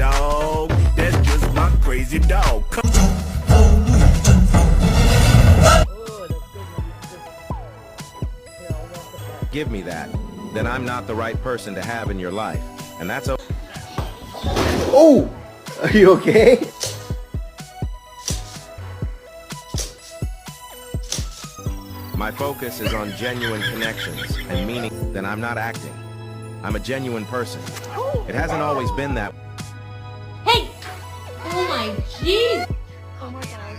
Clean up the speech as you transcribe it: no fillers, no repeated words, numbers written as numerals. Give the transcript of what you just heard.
dog. That's just my crazy dog. Give me that. Then I'm not the right person to have in your life. And that's okay. Oh! Are you okay? My focus is on genuine connections and meaning. Then I'm not acting. I'm a genuine person. It hasn't always been that. Hey! Oh my jeez! Oh my god.